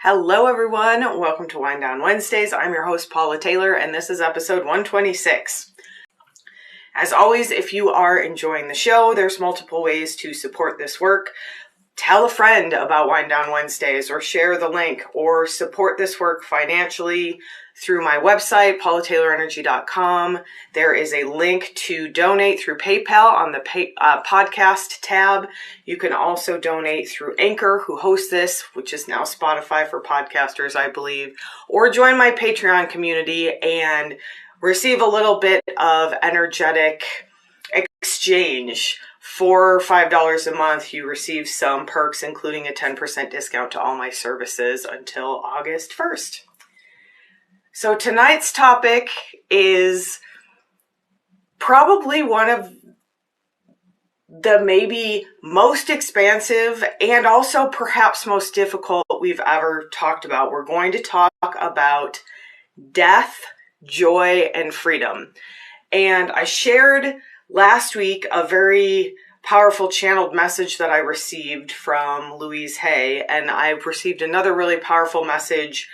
Hello everyone, welcome to Wind Down Wednesdays. I'm your host Paula Taylor and this is episode 126. As always, if you are enjoying the show, there's multiple ways to support this work. Tell a friend about Wind Down Wednesdays or share the link or support this work financially through my website, paulataylorenergy.com. There is a link to donate through PayPal on the podcast tab. You can also donate through Anchor, who hosts this, which is now Spotify for podcasters, I believe, or join my Patreon community and receive a little bit of energetic exchange. For $5 a month, you receive some perks, including a 10% discount to all my services until August 1st. So tonight's topic is probably one of the maybe most expansive and also perhaps most difficult we've ever talked about. We're going to talk about death, joy, and freedom. And I shared last week a very powerful channeled message that I received from Louise Hay, and I've received another really powerful message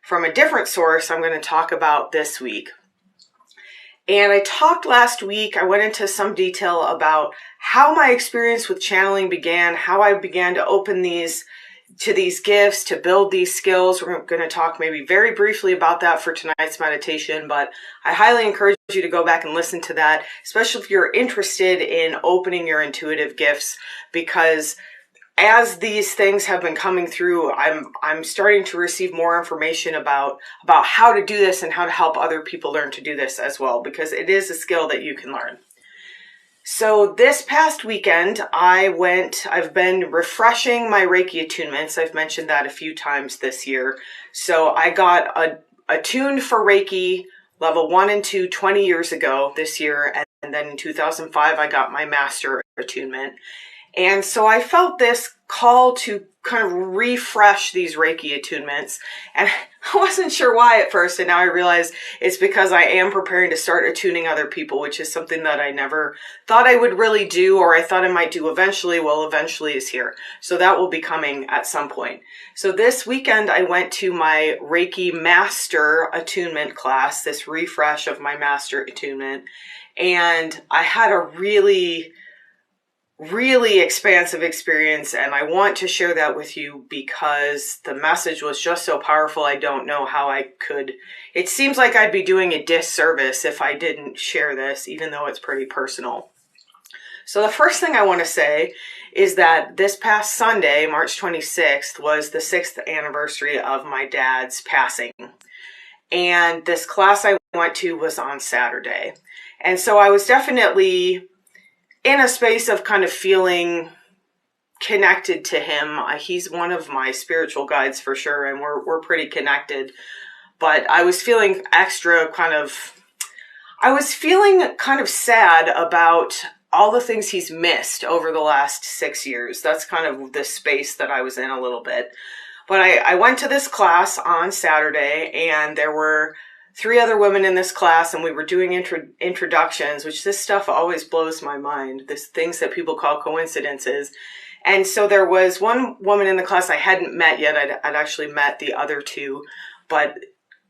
from a different source I'm going to talk about this week. And I talked last week, I went into some detail about how my experience with channeling began, how I began to open these gifts, to build these skills. We're going to talk maybe very briefly about that for tonight's meditation, but I highly encourage you to go back and listen to that, especially if you're interested in opening your intuitive gifts, because as these things have been coming through, I'm starting to receive more information about how to do this and how to help other people learn to do this as well, because it is a skill that you can learn. So this past weekend, I've been refreshing my Reiki attunements. I've mentioned that a few times this year. So I got attuned for Reiki level 1 and 2 20 years ago this year. And then in 2005, I got my master attunement. And so I felt this call to kind of refresh these Reiki attunements. And I wasn't sure why at first. And now I realize it's because I am preparing to start attuning other people, which is something that I never thought I would really do, or I thought I might do eventually. Well, eventually is here. So that will be coming at some point. So this weekend, I went to my Reiki master attunement class, this refresh of my master attunement. And I had a really expansive experience, and I want to share that with you because the message was just so powerful. I don't know how I could. It seems like I'd be doing a disservice if I didn't share this, even though it's pretty personal. So the first thing I want to say is that this past Sunday, March 26th, was the 6th anniversary of my dad's passing. And this class I went to was on Saturday. And so I was definitely in a space of kind of feeling connected to him. He's one of my spiritual guides for sure, and we're pretty connected. But I was feeling kind of sad about all the things he's missed over the last 6 years. That's kind of the space that I was in a little bit. But I went to this class on Saturday, and there were 3 other women in this class, and we were doing introductions, which this stuff always blows my mind, these things that people call coincidences. And so there was one woman in the class I hadn't met yet. I'd actually met the other 2, but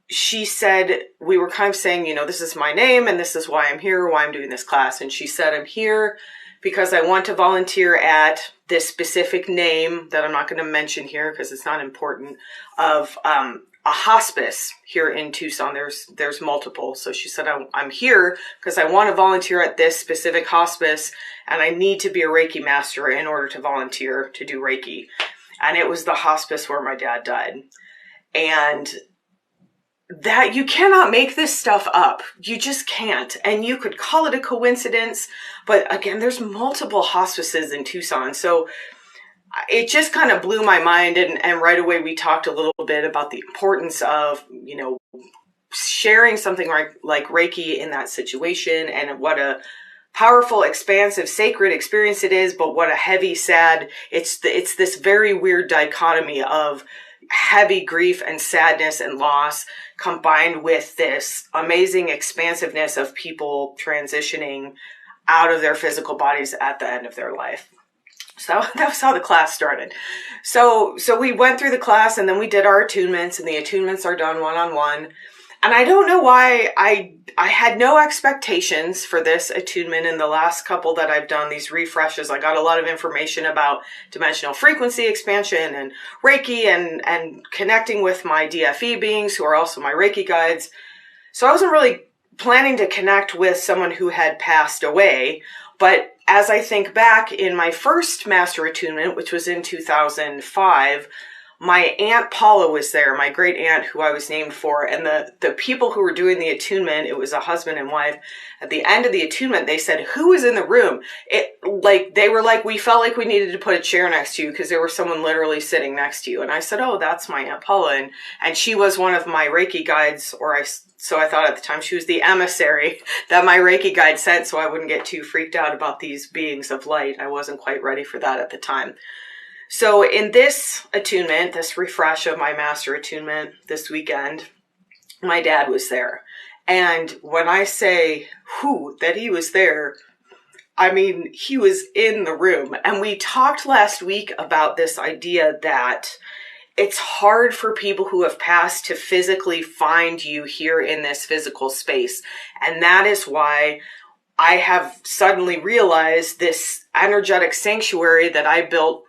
she said, we were kind of saying, this is my name and this is why I'm here, why I'm doing this class. And she said, I'm here because I want to volunteer at this specific name that I'm not going to mention here because it's not important, of a hospice here in Tucson. There's multiple. So she said, I'm here because I want to volunteer at this specific hospice, and I need to be a Reiki master in order to volunteer to do Reiki. And it was the hospice where my dad died. And that you cannot make this stuff up. You just can't. And you could call it a coincidence, but again, there's multiple hospices in Tucson. So it just kind of blew my mind. And right away, we talked a little bit about the importance of, sharing something like Reiki in that situation, and what a powerful, expansive, sacred experience it is, but what a heavy, sad, it's this very weird dichotomy of heavy grief and sadness and loss combined with this amazing expansiveness of people transitioning out of their physical bodies at the end of their life. So that was how the class started. So we went through the class, and then we did our attunements, and the attunements are done one-on-one. And I don't know why I had no expectations for this attunement in the last couple that I've done, these refreshes. I got a lot of information about dimensional frequency expansion and Reiki and connecting with my DFE beings who are also my Reiki guides. So I wasn't really planning to connect with someone who had passed away. But as I think back in my first master attunement, which was in 2005, my Aunt Paula was there, my great aunt who I was named for, and the people who were doing the attunement, it was a husband and wife. At the end of the attunement, they said, "Who was in the room?" They were like, "We felt like we needed to put a chair next to you because there was someone literally sitting next to you." And I said, "Oh, that's my Aunt Paula." And she was one of my Reiki guides, so I thought at the time she was the emissary that my Reiki guide sent so I wouldn't get too freaked out about these beings of light. I wasn't quite ready for that at the time. So in this attunement, this refresh of my master attunement this weekend, my dad was there. And when I say that he was there, I mean, he was in the room. And we talked last week about this idea that it's hard for people who have passed to physically find you here in this physical space. And that is why I have suddenly realized this energetic sanctuary that I built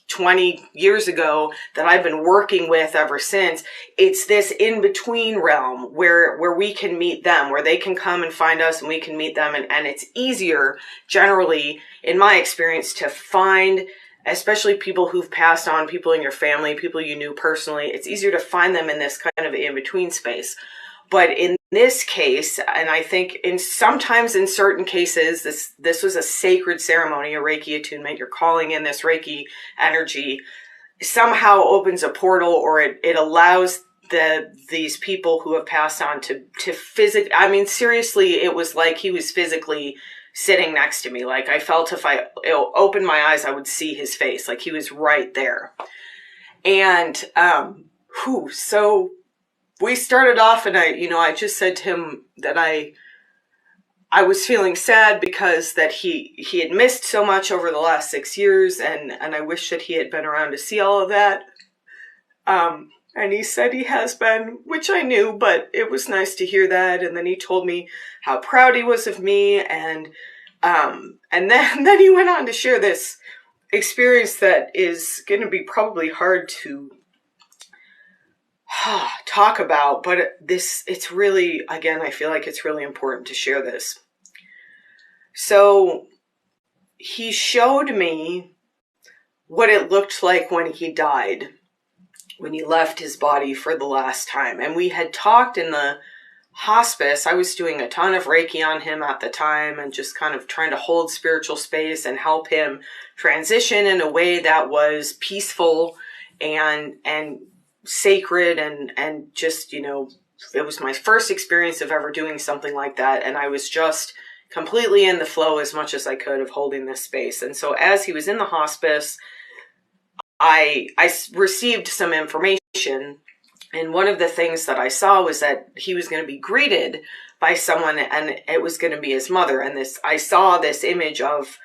20 years ago that I've been working with ever since. It's this in-between realm where we can meet them, where they can come and find us and we can meet them. And it's easier generally, in my experience, to find, especially people who've passed on, people in your family, people you knew personally. It's easier to find them in this kind of in-between space. But in this case, and I think sometimes in certain cases, this was a sacred ceremony, a Reiki attunement. You're calling in this Reiki energy, somehow opens a portal, or it allows these people who have passed on to physically. I mean, seriously, it was like he was physically sitting next to me. Like I felt if I opened my eyes, I would see his face. Like he was right there. And so we started off, and I just said to him that I was feeling sad because that he had missed so much over the last 6 years, and I wish that he had been around to see all of that. And he said he has been, which I knew, but it was nice to hear that. And then he told me how proud he was of me, and then he went on to share this experience that is going to be probably hard to talk about, but it's really, again, I feel like it's really important to share this. So he showed me what it looked like when he died, when he left his body for the last time. And we had talked in the hospice. I was doing a ton of Reiki on him at the time and just kind of trying to hold spiritual space and help him transition in a way that was peaceful and sacred and just, it was my first experience of ever doing something like that. And I was just completely in the flow as much as I could of holding this space. And so as he was in the hospice, I received some information. And one of the things that I saw was that he was going to be greeted by someone, and it was going to be his mother. And I saw this image of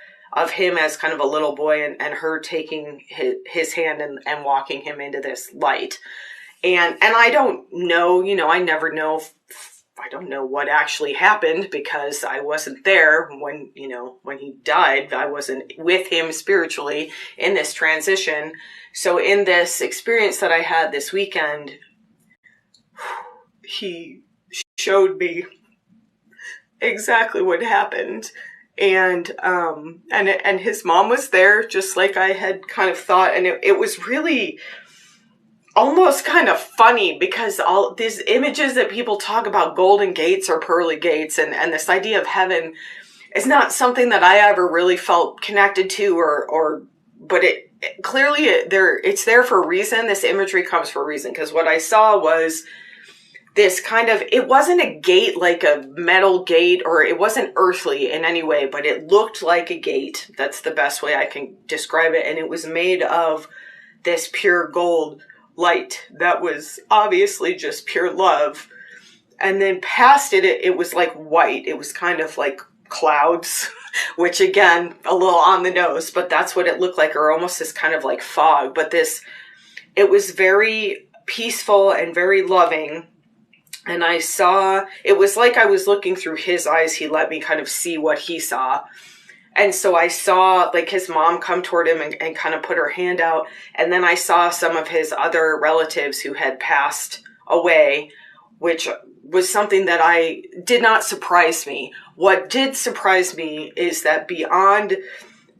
him as kind of a little boy and her taking his hand and walking him into this light. And I don't know, I never know, I don't know what actually happened because I wasn't there when he died. I wasn't with him spiritually in this transition. So in this experience that I had this weekend, he showed me exactly what happened. And his mom was there, just like I had kind of thought. And it was really almost kind of funny because all these images that people talk about, golden gates or pearly gates, and this idea of heaven is not something that I ever really felt connected to, but it clearly it's there for a reason. This imagery comes for a reason, because what I saw was this kind of, it wasn't a gate like a metal gate, or it wasn't earthly in any way, but it looked like a gate. That's the best way I can describe it. And it was made of this pure gold light that was obviously just pure love. And then past it was like white. It was kind of like clouds. which again, a little on the nose, but that's what it looked like, or almost this kind of like fog. But it was very peaceful and very loving. And it was like I was looking through his eyes. He let me kind of see what he saw. And so I saw like his mom come toward him and kind of put her hand out. And then I saw some of his other relatives who had passed away, which was something that did not surprise me. What did surprise me is that beyond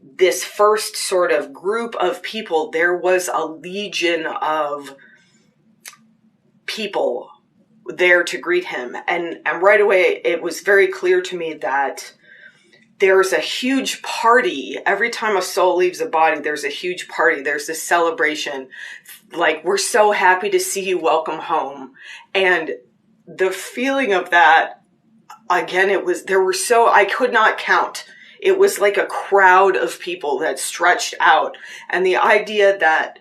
this first sort of group of people, there was a legion of people there to greet him. And right away, it was very clear to me that there's a huge party. Every time a soul leaves a body, there's a huge party. There's this celebration. Like, we're so happy to see you, welcome home. And the feeling of that, again, I could not count. It was like a crowd of people that stretched out. And the idea that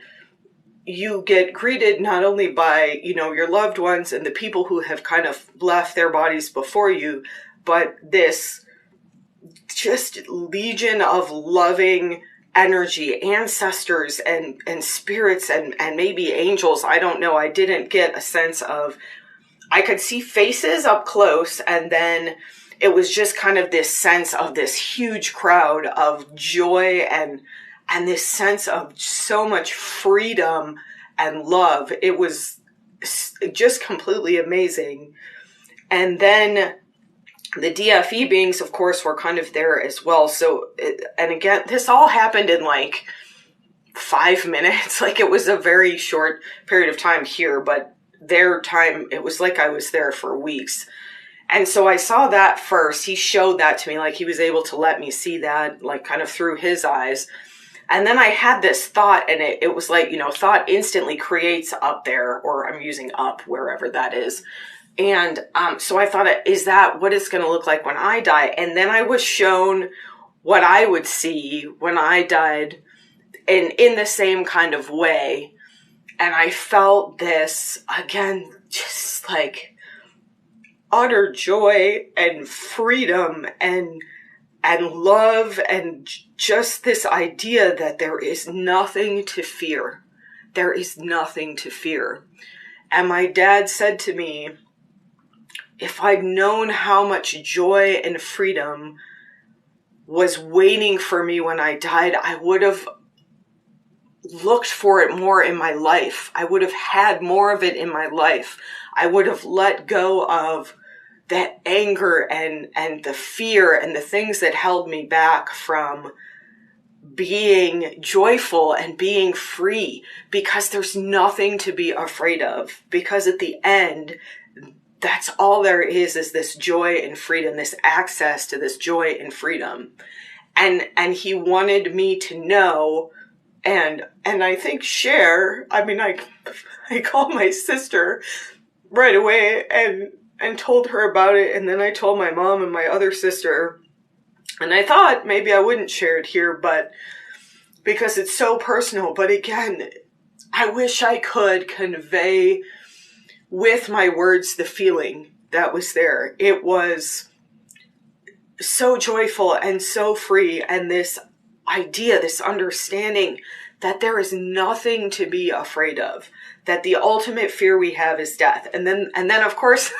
you get greeted not only by, your loved ones and the people who have kind of left their bodies before you, but this just legion of loving energy, ancestors and spirits and maybe angels. I don't know. I didn't get a sense of, I could see faces up close, and then it was just kind of this sense of this huge crowd of joy and this sense of so much freedom and love. It was just completely amazing. And then the DFE beings, of course, were kind of there as well. So, and again, this all happened in like 5 minutes. Like, it was a very short period of time here, but their time, it was like I was there for weeks. And so I saw that first. He showed that to me, like he was able to let me see that, like kind of through his eyes. And then I had this thought, and it was like, thought instantly creates up there, or I'm using up wherever that is. And so I thought, is that what it's going to look like when I die? And then I was shown what I would see when I died in the same kind of way. And I felt this, again, just like utter joy and freedom and love, and just this idea that there is nothing to fear. There is nothing to fear. And my dad said to me, if I'd known how much joy and freedom was waiting for me when I died, I would have looked for it more in my life. I would have had more of it in my life. I would have let go of that anger and the fear and the things that held me back from being joyful and being free, because there's nothing to be afraid of. Because at the end, that's all there is this joy and freedom, this access to this joy and freedom. And he wanted me to know and I think share. I mean, I called my sister right away and told her about it. And then I told my mom and my other sister. And I thought maybe I wouldn't share it here, but because it's so personal. But again, I wish I could convey with my words the feeling that was there. It was so joyful and so free, and this idea, this understanding that there is nothing to be afraid of, that the ultimate fear we have is death. And then of course,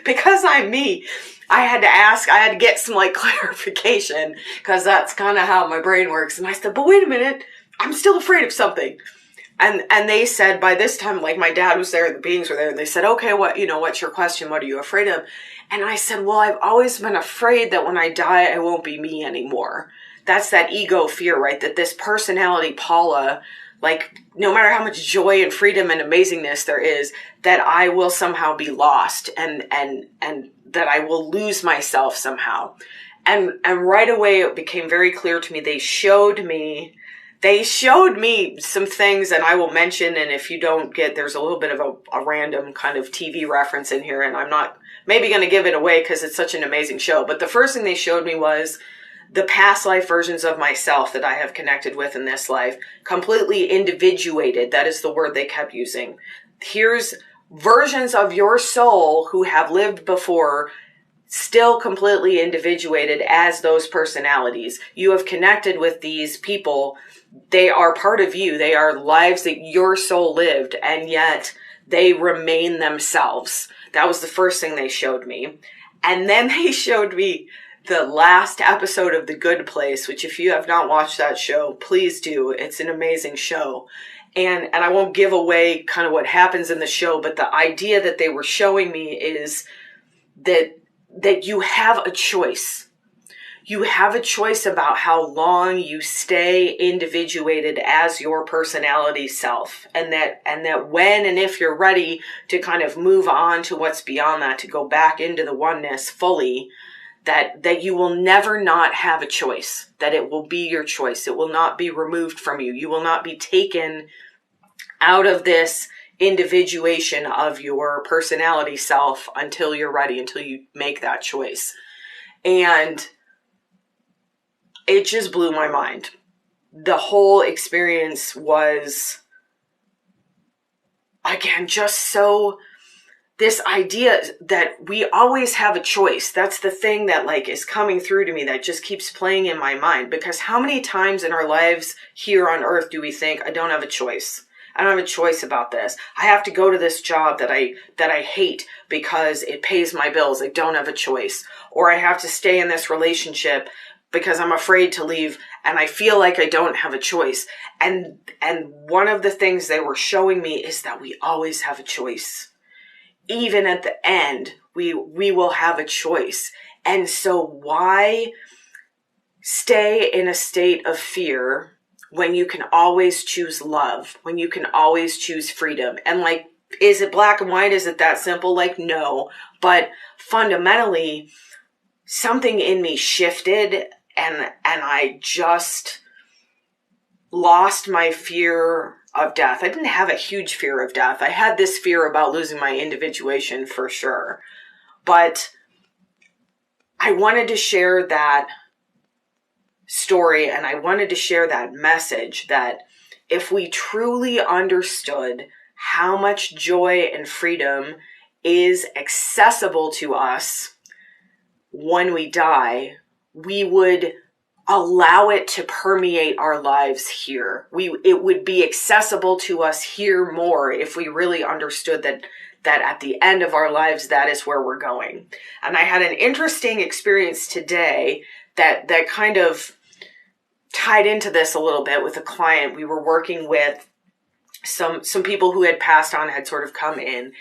because I'm me, I had to get some like clarification, because that's kind of how my brain works. And I said, but wait a minute, I'm still afraid of something. And they said, by this time, like my dad was there, the beings were there, and they said, okay, what's your question? What are you afraid of? And I said, well, I've always been afraid that when I die, I won't be me anymore. That's that ego fear, right? That this personality, Paula, like no matter how much joy and freedom and amazingness there is, that I will somehow be lost and that I will lose myself somehow. And right away, it became very clear to me. They showed me some things, and I will mention, and if you don't get, there's a little bit of a random kind of TV reference in here, and I'm not maybe going to give it away because it's such an amazing show. But the first thing they showed me was the past life versions of myself that I have connected with in this life, completely individuated. That is the word they kept using. Here's versions of your soul who have lived before, still completely individuated as those personalities. You have connected with these people. They are part of you. They are lives that your soul lived, and yet they remain themselves. That was the first thing they showed me. And then they showed me the last episode of The Good Place, which if you have not watched that show, please do. It's an amazing show. And I won't give away kind of what happens in the show, but the idea that they were showing me is that you have a choice. You have a choice about how long you stay individuated as your personality self. And that when and if you're ready to kind of move on to what's beyond that, to go back into the oneness fully, that you will never not have a choice, that it will be your choice. It will not be removed from you. You will not be taken out of this individuation of your personality self until you're ready, until you make that choice. And it just blew my mind. The whole experience was, again, just so, this idea that we always have a choice. That's the thing that like is coming through to me, that just keeps playing in my mind. Because how many times in our lives here on earth do we think, I don't have a choice? I don't have a choice about this. I have to go to this job that I hate because it pays my bills. I don't have a choice. Or I have to stay in this relationship because I'm afraid to leave and I feel like I don't have a choice. And one of the things they were showing me is that we always have a choice. Even at the end, we will have a choice. And so why stay in a state of fear when you can always choose love, when you can always choose freedom? And like, is it black and white? Is it that simple? Like, no. But fundamentally, something in me shifted and I just lost my fear of death. I didn't have a huge fear of death. I had this fear about losing my individuation for sure. But I wanted to share that story and I wanted to share that message that if we truly understood how much joy and freedom is accessible to us when we die, we would allow it to permeate our lives here. It would be accessible to us here more if we really understood that at the end of our lives, that is where we're going. And I had an interesting experience today that kind of tied into this a little bit with a client. We were working with some people who had passed on, had sort of come in.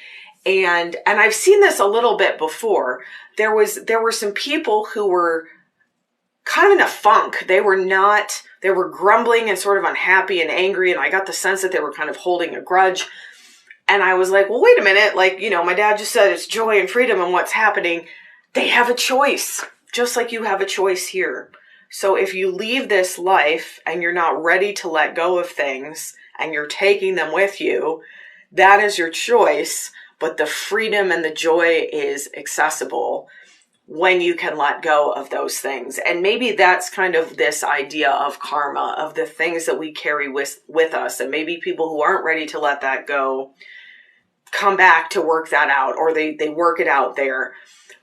And I've seen this a little bit before. There were some people who were kind of in a funk. They were grumbling and sort of unhappy and angry. And I got the sense that they were kind of holding a grudge. And I was like, well, wait a minute. Like, you know, my dad just said it's joy and freedom and what's happening. They have a choice, just like you have a choice here. So if you leave this life and you're not ready to let go of things and you're taking them with you, that is your choice. But the freedom and the joy is accessible when you can let go of those things. And maybe that's kind of this idea of karma, of the things that we carry with us. And maybe people who aren't ready to let that go come back to work that out, or they work it out there.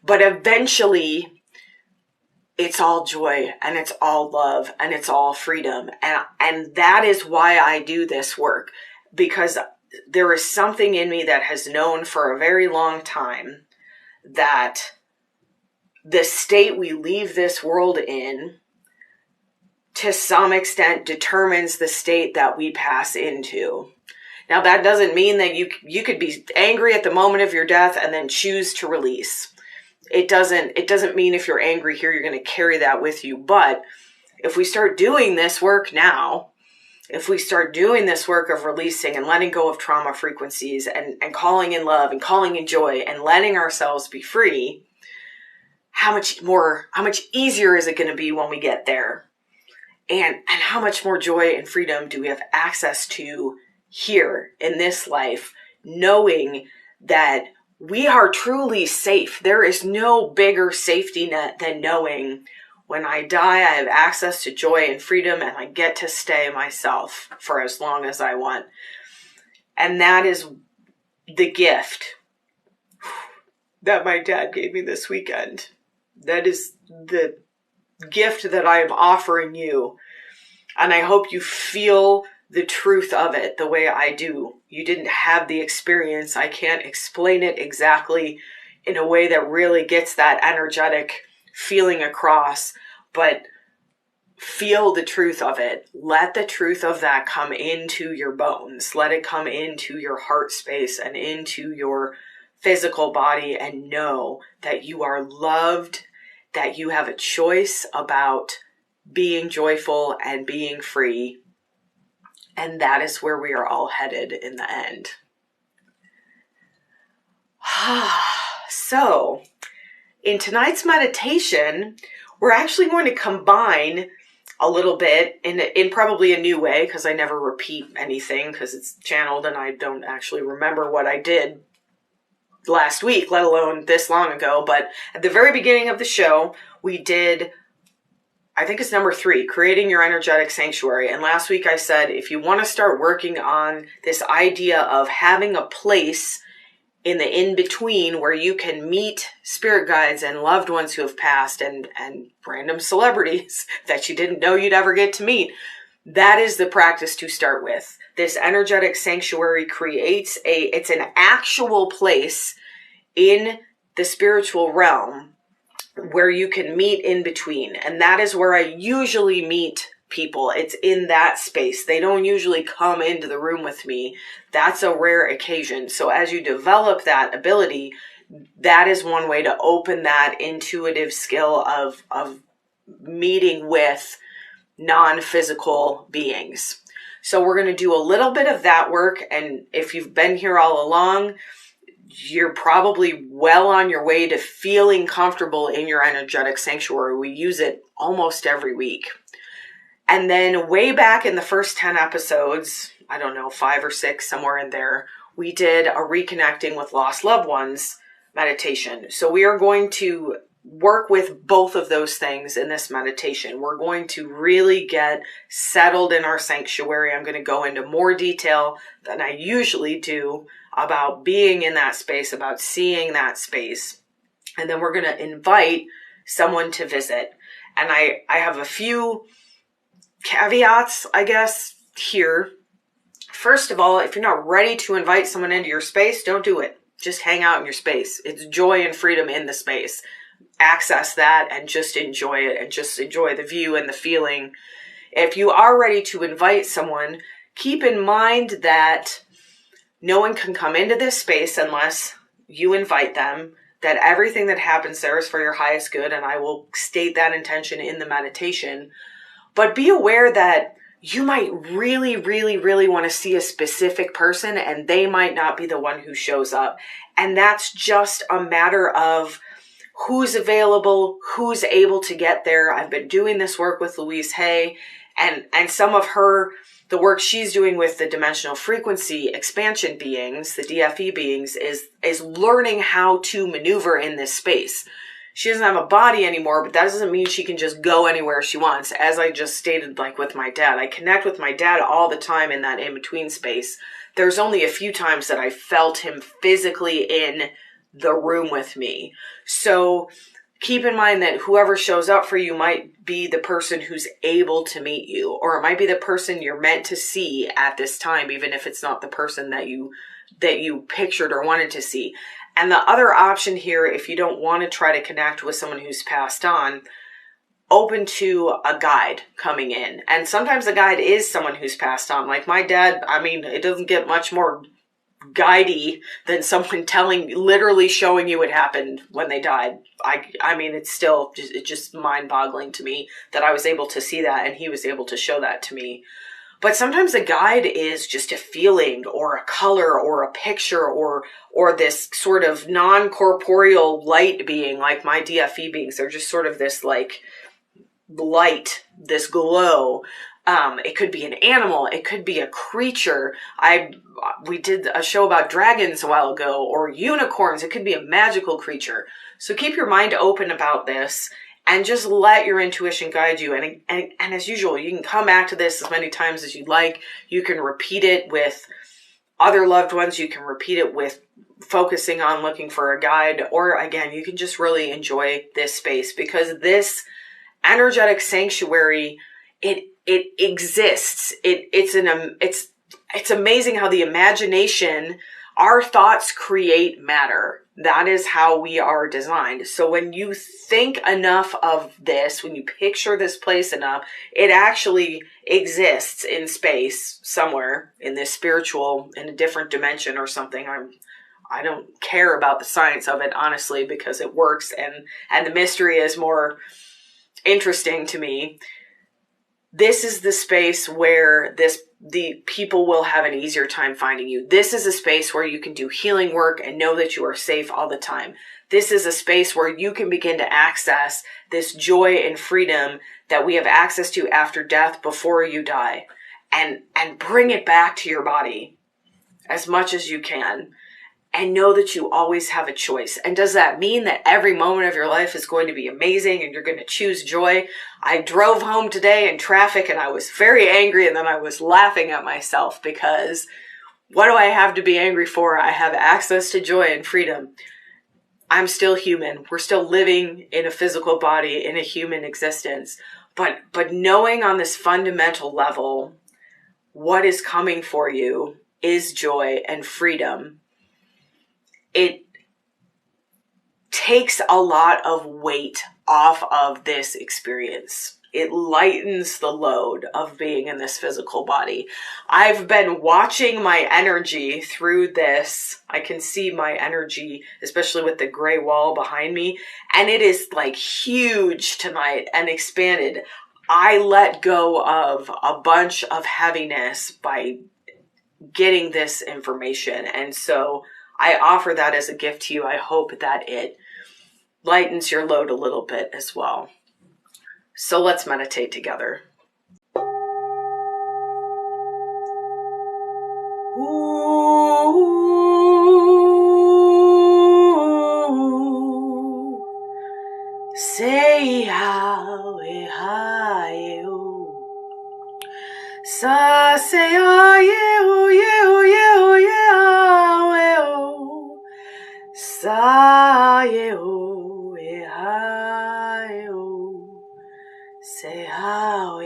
But eventually it's all joy and it's all love and it's all freedom. And that is why I do this work, because there is something in me that has known for a very long time that the state we leave this world in, to some extent, determines the state that we pass into. Now, that doesn't mean that you could be angry at the moment of your death and then choose to release. It doesn't mean if you're angry here, you're going to carry that with you. But if we start doing this work now, if we start doing this work of releasing and letting go of trauma frequencies and calling in love and calling in joy and letting ourselves be free, how much easier is it going to be when we get there? And how much more joy and freedom do we have access to here in this life, knowing that we are truly safe. There is no bigger safety net than knowing when I die, I have access to joy and freedom and I get to stay myself for as long as I want. And that is the gift. that my dad gave me this weekend. That is the gift that I am offering you. And I hope you feel the truth of it the way I do. You didn't have the experience. I can't explain it exactly in a way that really gets that energetic feeling across, but feel the truth of it. Let the truth of that come into your bones. Let it come into your heart space and into your physical body, and know that you are loved, that you have a choice about being joyful and being free. And that is where we are all headed in the end. So, in tonight's meditation, we're actually going to combine a little bit in probably a new way, because I never repeat anything because it's channeled and I don't actually remember what I did last week, let alone this long ago. But at the very beginning of the show, we did, I think it's number 3, creating your energetic sanctuary. And last week I said, if you want to start working on this idea of having a place in the in-between where you can meet spirit guides and loved ones who have passed and random celebrities that you didn't know you'd ever get to meet, that is the practice to start with. This energetic sanctuary creates it's an actual place in the spiritual realm where you can meet in between. And that is where I usually meet people. It's in that space. They don't usually come into the room with me. That's a rare occasion. So as you develop that ability, that is one way to open that intuitive skill of meeting with non-physical beings. So we're going to do a little bit of that work. And if you've been here all along, you're probably well on your way to feeling comfortable in your energetic sanctuary. We use it almost every week. And then way back in the first 10 episodes, I don't know, 5 or 6, somewhere in there, we did a reconnecting with lost loved ones meditation. So we are going to work with both of those things in this meditation. We're going to really get settled in our sanctuary. I'm going to go into more detail than I usually do about being in that space, about seeing that space. And then we're going to invite someone to visit. And I have a few caveats, I guess, here. First of all, if you're not ready to invite someone into your space, don't do it. Just hang out in your space. It's joy and freedom in the space. Access that and just enjoy it, and just enjoy the view and the feeling. If you are ready to invite someone, keep in mind that no one can come into this space unless you invite them, that everything that happens there is for your highest good, and I will state that intention in the meditation. But be aware that you might really, really, really want to see a specific person, and they might not be the one who shows up. And that's just a matter of who's available, who's able to get there. I've been doing this work with Louise Hay, and some of the work she's doing with the dimensional frequency expansion beings, the DFE beings, is learning how to maneuver in this space. She doesn't have a body anymore, but that doesn't mean she can just go anywhere she wants. As I just stated, like with my dad, I connect with my dad all the time in that in-between space. There's only a few times that I felt him physically in the room with me. So keep in mind that whoever shows up for you might be the person who's able to meet you, or it might be the person you're meant to see at this time, even if it's not the person that you pictured or wanted to see. And the other option here, if you don't want to try to connect with someone who's passed on, open to a guide coming in. And sometimes the guide is someone who's passed on. Like my dad, I mean, it doesn't get much more guidey than someone literally showing you what happened when they died. I mean, it's just mind-boggling to me that I was able to see that and he was able to show that to me. But sometimes a guide is just a feeling or a color or a picture or this sort of non-corporeal light being, like my DFE beings. They're just sort of this like light, this glow. It could be an animal. It could be a creature. We did a show about dragons a while ago, or unicorns. It could be a magical creature. So keep your mind open about this and just let your intuition guide you. And as usual, you can come back to this as many times as you'd like. You can repeat it with other loved ones, you can repeat it with focusing on looking for a guide, or again, you can just really enjoy this space, because this energetic sanctuary, it exists. It's amazing how the imagination, our thoughts create matter. That is how we are designed. So when you think enough of this, when you picture this place enough, it actually exists in space somewhere in this spiritual, in a different dimension or something. I don't care about the science of it, honestly, because it works, and the mystery is more interesting to me. This is the space where the people will have an easier time finding you. This is a space where you can do healing work and know that you are safe all the time. This is a space where you can begin to access this joy and freedom that we have access to after death, before you die, and bring it back to your body as much as you can. And know that you always have a choice. And does that mean that every moment of your life is going to be amazing and you're going to choose joy? I drove home today in traffic and I was very angry, and then I was laughing at myself, because what do I have to be angry for? I have access to joy and freedom. I'm still human. We're still living in a physical body, in a human existence. But knowing on this fundamental level what is coming for you is joy and freedom, it takes a lot of weight off of this experience. It lightens the load of being in this physical body. I've been watching my energy through this. I can see my energy, especially with the gray wall behind me, and it is like huge tonight and expanded. I let go of a bunch of heaviness by getting this information, and so I offer that as a gift to you. I hope that it lightens your load a little bit as well. So let's meditate together. Say how sa say sa say how.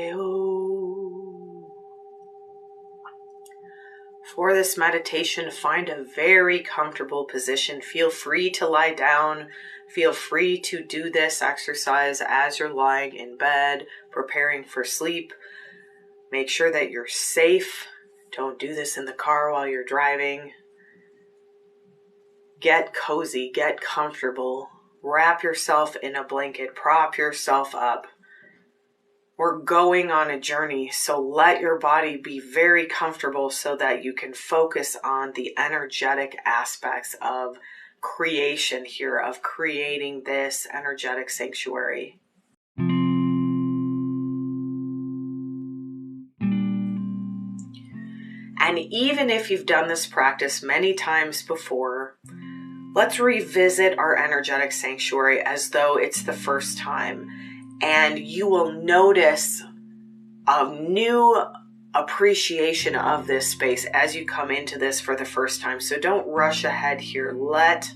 For this meditation, find a very comfortable position. Feel free to lie down. Feel free to do this exercise as you're lying in bed, preparing for sleep. Make sure that you're safe. Don't do this in the car while you're driving. Get cozy, get comfortable. Wrap yourself in a blanket, prop yourself up. We're going on a journey, so let your body be very comfortable so that you can focus on the energetic aspects of creation here, of creating this energetic sanctuary. And even if you've done this practice many times before, let's revisit our energetic sanctuary as though it's the first time. And you will notice a new appreciation of this space as you come into this for the first time. So don't rush ahead here. Let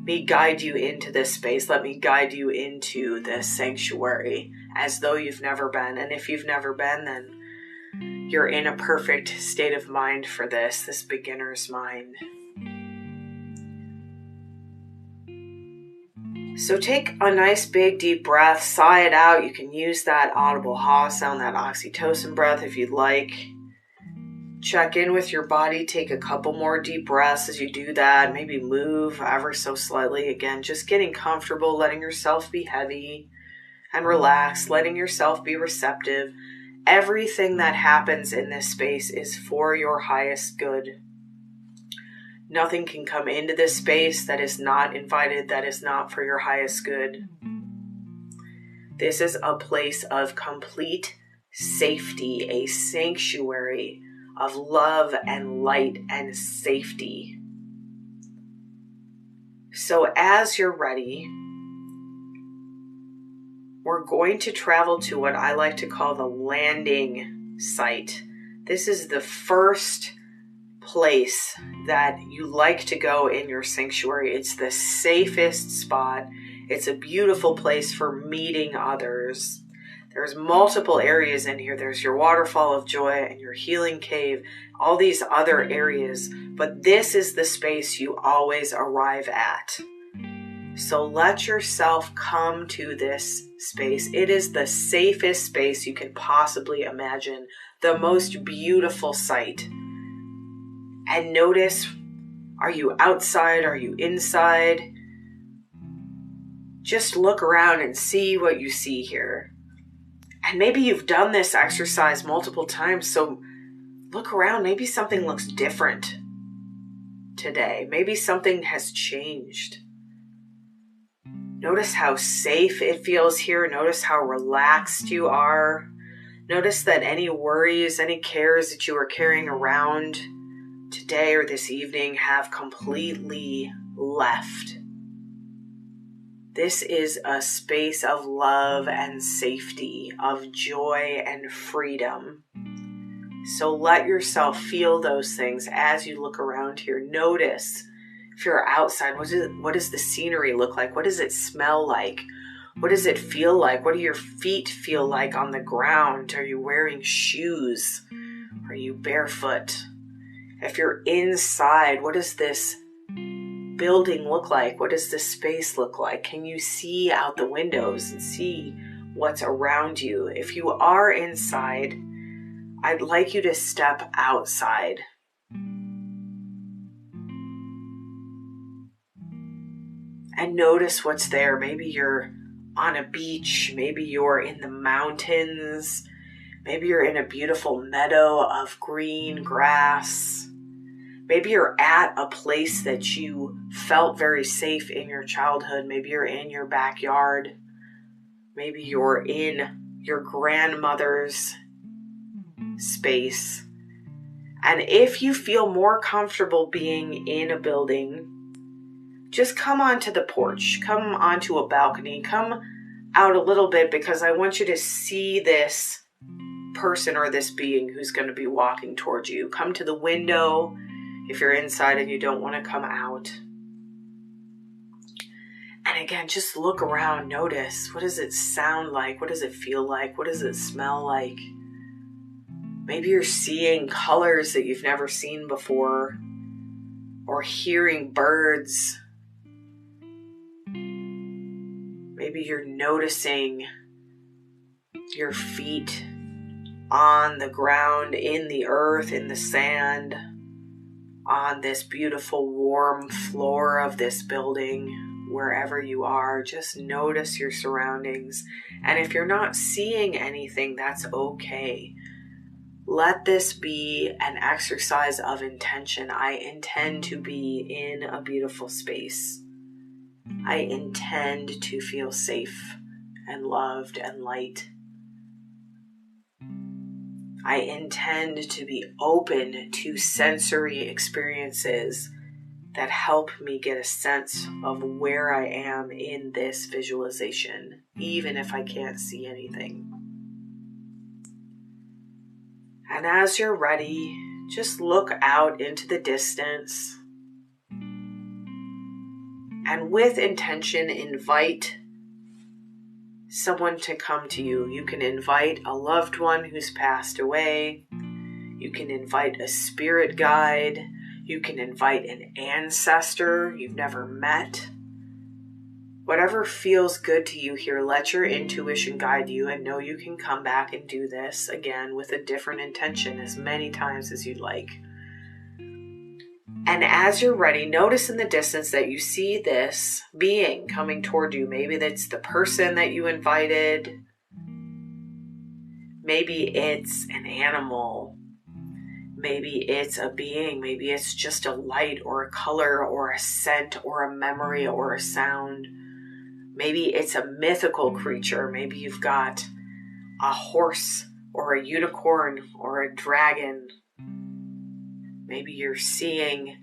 me guide you into this space. Let me guide you into this sanctuary as though you've never been. And if you've never been, then you're in a perfect state of mind for this beginner's mind. So take a nice big deep breath, sigh it out. You can use that audible ha sound, that oxytocin breath if you'd like. Check in with your body, take a couple more deep breaths as you do that. Maybe move ever so slightly. Again, just getting comfortable, letting yourself be heavy and relaxed, letting yourself be receptive. Everything that happens in this space is for your highest good. Nothing can come into this space that is not invited, that is not for your highest good. This is a place of complete safety, a sanctuary of love and light and safety. So as you're ready, we're going to travel to what I like to call the landing site. This is the first place that you like to go in your sanctuary. It's the safest spot. It's a beautiful place for meeting others. There's multiple areas in here. There's your waterfall of joy and your healing cave, all these other areas, but this is the space you always arrive at. So let yourself come to this space. It is the safest space you can possibly imagine, the most beautiful sight. And notice, are you outside? Are you inside? Just look around and see what you see here. And maybe you've done this exercise multiple times, so look around. Maybe something looks different today. Maybe something has changed. Notice how safe it feels here. Notice how relaxed you are. Notice that any worries, any cares that you are carrying around today or this evening have completely left. This is a space of love and safety, of joy and freedom. So let yourself feel those things as you look around here. Notice if you're outside, what does the scenery look like? What does it smell like? What does it feel like? What do your feet feel like on the ground? Are you wearing shoes? Are you barefoot? If you're inside, what does this building look like? What does this space look like? Can you see out the windows and see what's around you? If you are inside, I'd like you to step outside. And notice what's there. Maybe you're on a beach. Maybe you're in the mountains. Maybe you're in a beautiful meadow of green grass. Maybe you're at a place that you felt very safe in your childhood. Maybe you're in your backyard. Maybe you're in your grandmother's space. And if you feel more comfortable being in a building, just come onto the porch, come onto a balcony, come out a little bit, because I want you to see this person or this being who's going to be walking towards you. Come to the window if you're inside and you don't want to come out. And again, just look around, notice, what does it sound like? What does it feel like? What does it smell like? Maybe you're seeing colors that you've never seen before, or hearing birds. Maybe you're noticing your feet on the ground, in the earth, in the sand, on this beautiful warm floor of this building. Wherever you are, just notice your surroundings. And if you're not seeing anything, that's okay. Let this be an exercise of intention. I intend to be in a beautiful space. I intend to feel safe and loved and light. I intend to be open to sensory experiences that help me get a sense of where I am in this visualization, even if I can't see anything. And as you're ready, just look out into the distance. And with intention, invite someone to come to you. You can invite a loved one who's passed away. You can invite a spirit guide. You can invite an ancestor you've never met. Whatever feels good to you here, let your intuition guide you, and know you can come back and do this again with a different intention as many times as you'd like. And as you're ready, notice in the distance that you see this being coming toward you. Maybe that's the person that you invited. Maybe it's an animal. Maybe it's a being. Maybe it's just a light or a color or a scent or a memory or a sound. Maybe it's a mythical creature. Maybe you've got a horse or a unicorn or a dragon. Maybe you're seeing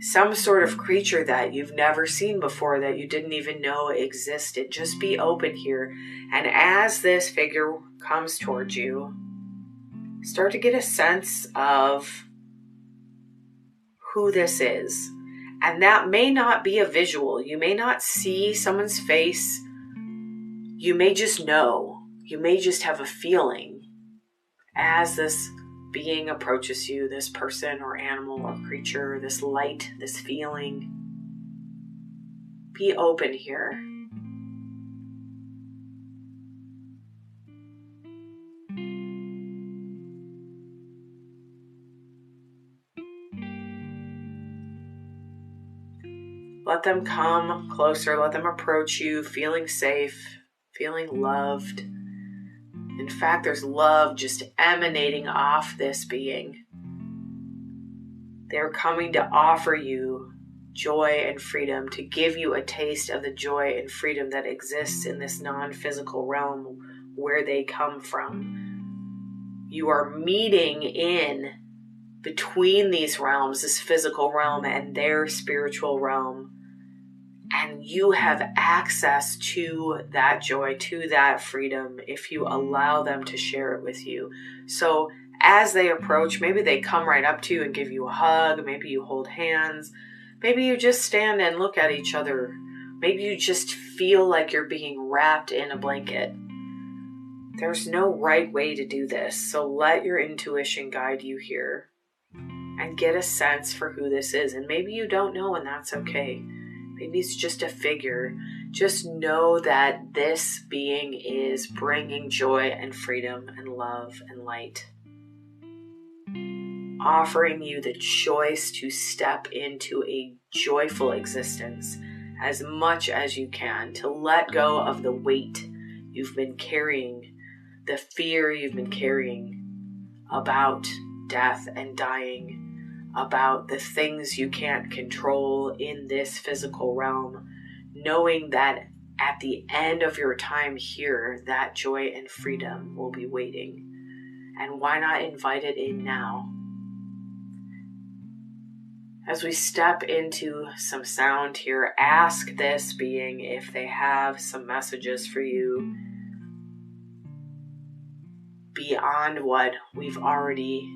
some sort of creature that you've never seen before, that you didn't even know existed. Just be open here. And as this figure comes towards you, start to get a sense of who this is. And that may not be a visual. You may not see someone's face. You may just know. You may just have a feeling as this being approaches you, this person or animal or creature, this light, this feeling. Be open here. Let them come closer. Let them approach you, feeling safe, feeling loved. In fact, there's love just emanating off this being. They're coming to offer you joy and freedom, to give you a taste of the joy and freedom that exists in this non-physical realm where they come from. You are meeting in between these realms, this physical realm and their spiritual realm. And you have access to that joy, to that freedom, if you allow them to share it with you. So as they approach, maybe they come right up to you and give you a hug. Maybe you hold hands. Maybe you just stand and look at each other. Maybe you just feel like you're being wrapped in a blanket. There's no right way to do this. So let your intuition guide you here and get a sense for who this is. And maybe you don't know, and that's okay. Maybe it's just a figure. Just know that this being is bringing joy and freedom and love and light. Offering you the choice to step into a joyful existence as much as you can, to let go of the weight you've been carrying, the fear you've been carrying about death and dying, about the things you can't control in this physical realm, knowing that at the end of your time here, that joy and freedom will be waiting. And why not invite it in now? As we step into some sound here, ask this being if they have some messages for you beyond what we've already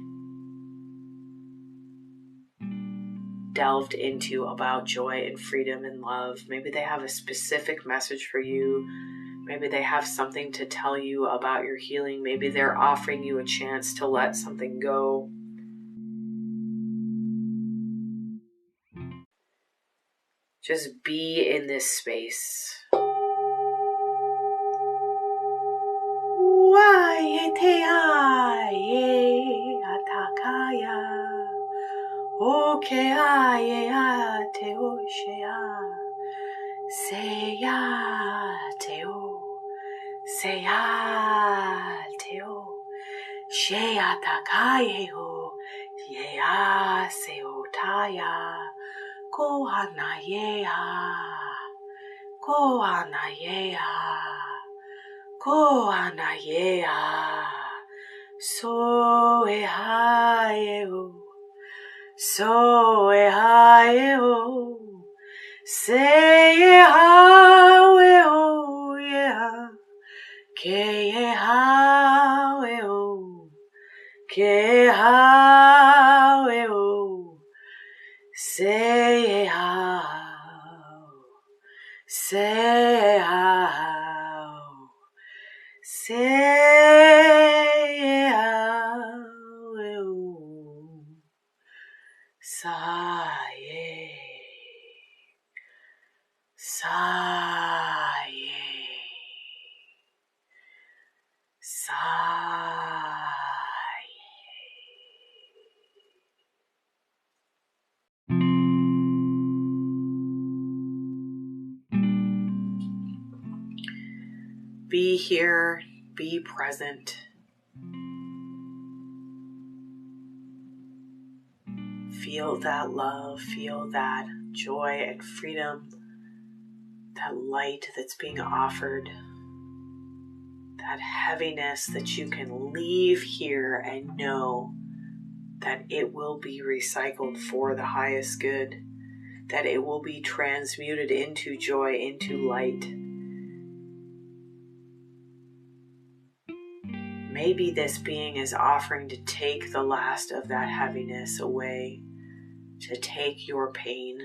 delved into about joy and freedom and love. Maybe they have a specific message for you. Maybe they have something to tell you about your healing. Maybe they're offering you a chance to let something go. Just be in this space. Ko anayea, so ehaeo, so ehaeo, se ehaeo, yeah, ke ehaeo, ke ehaeo, se ehaeo, se ehaeo. Be here, be present. Feel that love, feel that joy and freedom, that light that's being offered, that heaviness that you can leave here and know that it will be recycled for the highest good, that it will be transmuted into joy, into light. Maybe this being is offering to take the last of that heaviness away, to take your pain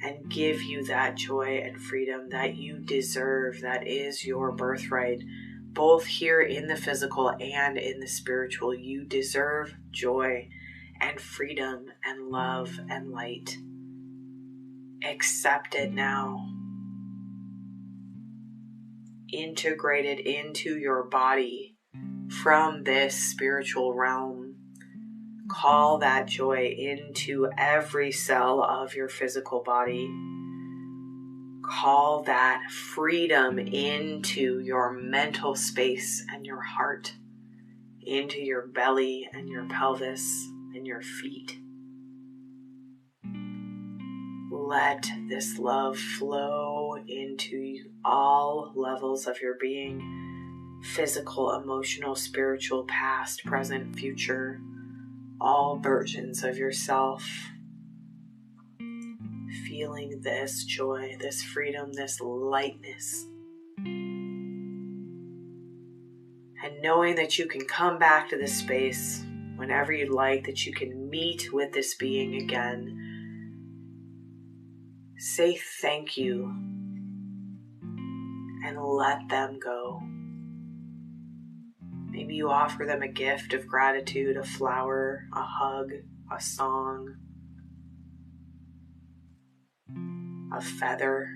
and give you that joy and freedom that you deserve, that is your birthright, both here in the physical and in the spiritual. You deserve joy and freedom and love and light. Accept it now. Integrate it into your body from this spiritual realm. Call that joy into every cell of your physical body. Call that freedom into your mental space and your heart, into your belly and your pelvis and your feet. Let this love flow into all levels of your being, physical, emotional, spiritual, past, present, future, all versions of yourself. Feeling this joy, this freedom, this lightness. And knowing that you can come back to this space whenever you'd like, that you can meet with this being again. Say thank you and let them go. Maybe you offer them a gift of gratitude, a flower, a hug, a song, a feather.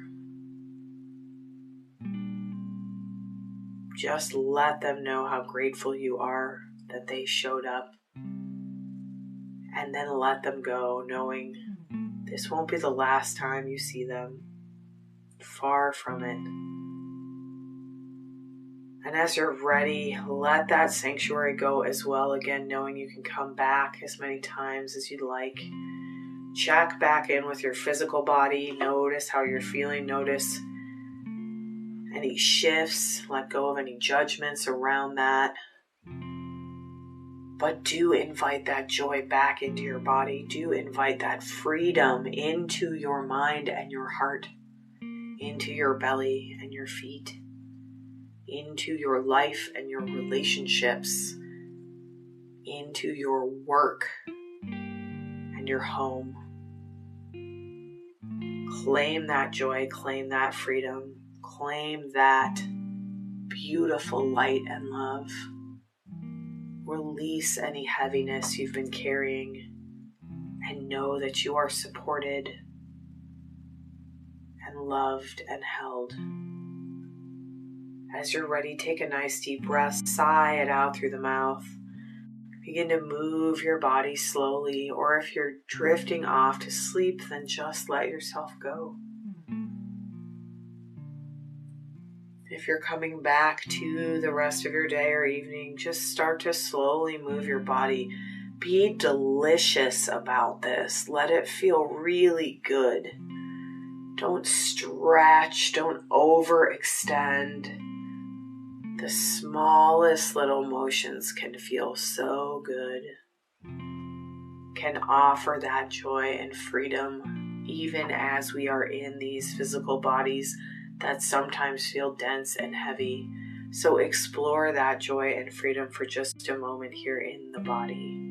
Just let them know how grateful you are that they showed up. And then let them go, knowing this won't be the last time you see them. Far from it. And as you're ready, let that sanctuary go as well. Again, knowing you can come back as many times as you'd like. Check back in with your physical body. Notice how you're feeling. Notice any shifts. Let go of any judgments around that. But do invite that joy back into your body. Do invite that freedom into your mind and your heart, into your belly and your feet, into your life and your relationships, into your work and your home. Claim that joy, claim that freedom, claim that beautiful light and love. Release any heaviness you've been carrying and know that you are supported and loved and held. As you're ready, take a nice deep breath, sigh it out through the mouth. Begin to move your body slowly, or if you're drifting off to sleep, then just let yourself go. If you're coming back to the rest of your day or evening, just start to slowly move your body. Be delicious about this. Let it feel really good. Don't stretch, don't overextend. The smallest little motions can feel so good, can offer that joy and freedom even as we are in these physical bodies that sometimes feel dense and heavy. So explore that joy and freedom for just a moment here in the body.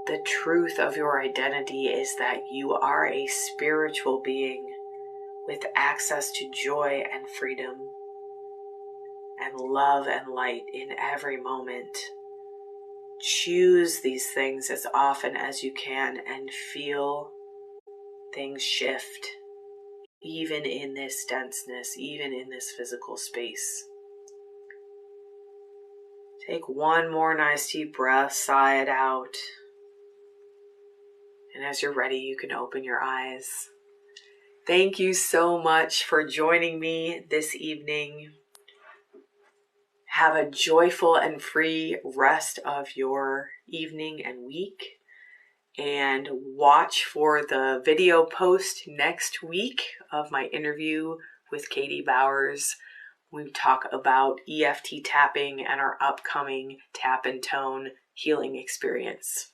The truth of your identity is that you are a spiritual being with access to joy and freedom and love and light in every moment. Choose these things as often as you can and feel things shift, even in this denseness, even in this physical space. Take one more nice deep breath, sigh it out. And as you're ready, you can open your eyes. Thank you so much for joining me this evening. Have a joyful and free rest of your evening and week. And watch for the video post next week of my interview with Katie Bowers. We talk about EFT tapping and our upcoming tap and tone healing experience.